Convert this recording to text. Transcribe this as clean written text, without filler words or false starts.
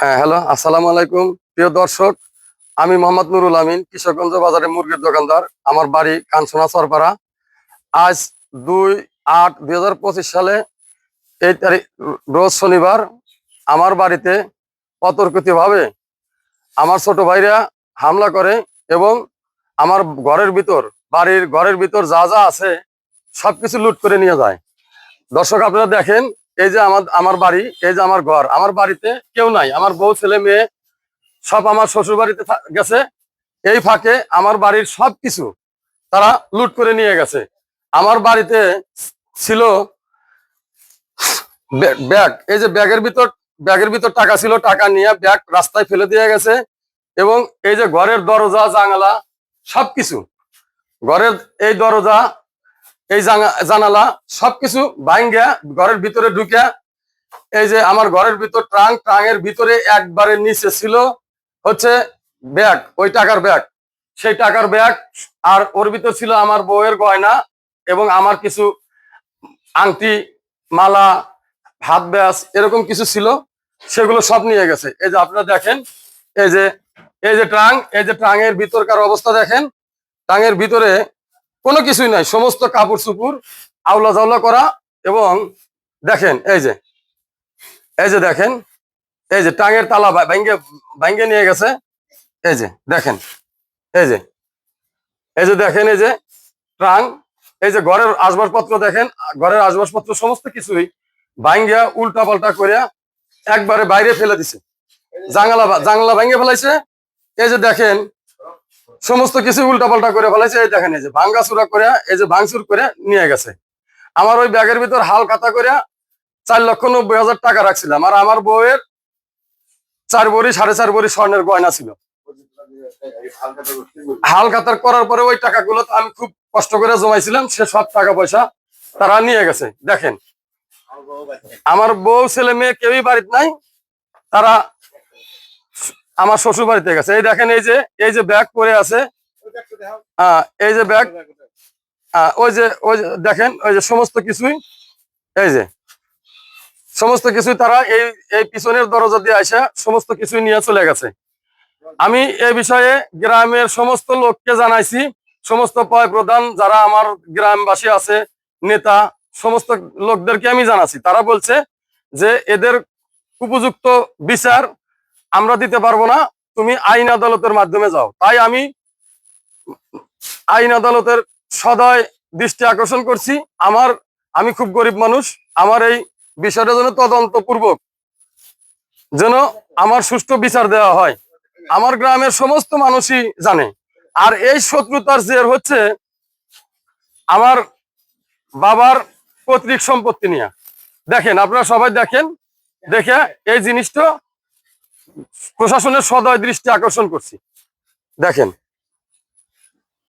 হ্যাঁ, হ্যালো, আসসালামু আলাইকুম। প্রিয় দর্শক, আমি মোহাম্মদ নুরুল আমিন, কিশোরগঞ্জ বাজারে মুরগির দোকানদার। আমার বাড়ি কাঞ্চনা চরপাড়া। আজ 2/8/2025 সালে এই তারিখ, রোজ শনিবার, আমার বাড়িতে অতর্কিতভাবে আমার ছোট ভাইরা হামলা করে এবং আমার বাড়ির ঘরের ভিতর যা যা আছে সবকিছু লুট করে নিয়ে যায়। দর্শক, আপনারা দেখেন, এই যে আমার বাড়ি, এই যে আমার ঘর। আমার বাড়িতে কেউ নাই, আমার বউ ছেলে মেয়ে সব আমার শ্বশুর বাড়িতে গেছে। এই ফাঁকে আমার বাড়ির সবকিছু তারা লুট করে নিয়ে গেছে। আমার বাড়িতে ছিল ব্যাগ, এই যে ব্যাগের ভিতর টাকা ছিল, টাকা নিয়ে ব্যাগ রাস্তায় ফেলে দিয়ে গেছে। এবং এই যে ঘরের দরজা জানালা সবকিছু, ঘরের এই দরজা, এই জানালা সবকিছু ভাঙ্গা ঘরের ভিতরে ঢুকে, এই যে আমার ঘরের ভিতর ট্রাঙ্কের ভিতরে একবারে নিচে ছিল হচ্ছে ব্যাগ, ওই টাকার ব্যাগ, সেই টাকার ব্যাগ। আর ওর ভিতর ছিল আমার বউয়ের গয়না এবং আমার কিছু আংটি, মালা, হাত ব্যাস এরকম কিছু ছিল, সেগুলো সব নিয়ে গেছে। এই যে আপনারা দেখেন, এই যে ট্রাঙ্কের ভিতরকার অবস্থা দেখেন। ট্রাঙ্কের ভিতরে কোনো কিছুই নাই, সমস্ত কাপড় চুপুর আউলা জাউলা করা। এবং দেখেন, এই যে দেখেন, এই যে টাঙের তালা ভাঙ্গে নিয়ে গেছে। এই যে দেখেন, এই যে দেখেন, এই যে ট্রাঙ্ক, এই যে ঘরের আসবাবপত্র দেখেন, ঘরের আসবাবপত্র সমস্ত কিছুই ভাঙ্গা উল্টা পাল্টা করে একবারে বাইরে ফেলে দিছে। জাংলা ভাঙ্গে ফেলাইছে। এই যে দেখেন, সমস্ত কিছু উল্টা পাল্টা করে ফেলাইছে। এই দেখেন, এই যে ভাঙ্গাচুরা করে, এই যে ভাঙচুর করে নিয়ে গেছে। আমার ওই ব্যাগের ভিতর হাল খাতা করে 4,90,000 টাকা রাখছিলাম। আর আমার বউয়ের 4 ভরি 4.5 ভরি স্বর্ণের গয়না ছিল। হাল খাতার করার পরে ওই টাকাগুলো আমি খুব কষ্ট করে জমাইছিলাম, সে সব টাকা পয়সা তারা নিয়ে গেছে। দেখেন, আমার বউ ছেলে মেয়ে কেউই বাড়িতে নাই, তারা আমার শ্বশুর বাড়িতে গেছে। এই দেখেন, এই যে ব্যাগ পরে আছে, এই যে ব্যাগ, ওই যে দেখেন, ওই যে সমস্ত কিছুই, এই যে সমস্ত কিছুই তারা এই পিছনের দরজা দিয়ে আসা সমস্ত কিছুই নিয়ে চলে গেছে। আমি এই বিষয়ে গ্রামের সমস্ত লোককে জানাইছি, সমস্ত পয় প্রধান যারা আমার গ্রামবাসী আছে, নেতা, সমস্ত লোকদেরকে আমি জানাচ্ছি। তারা বলছে যে এদের উপযুক্ত বিচার আমরা দিতে পারবো না, তুমি আইন আদালতের মাধ্যমে যাও। তাই আমি আইন আদালতের সদয় দৃষ্টি আকর্ষণ করছি। আমি খুব গরিব মানুষ, আমার এই বিষয়টা যেন তদন্তপূর্বক যেন আমার সুষ্ঠু বিচার দেওয়া হয়, আমার গ্রামের সমস্ত মানুষই জানে। আর এই শত্রুতার জের হচ্ছে আমার বাবার পৈতৃক সম্পত্তি নিয়ে। দেখেন, আপনারা সবাই দেখেন, দেখে এই জিনিসটা প্রশাসনের সদয় দৃষ্টি আকর্ষণ করছি। দেখেন।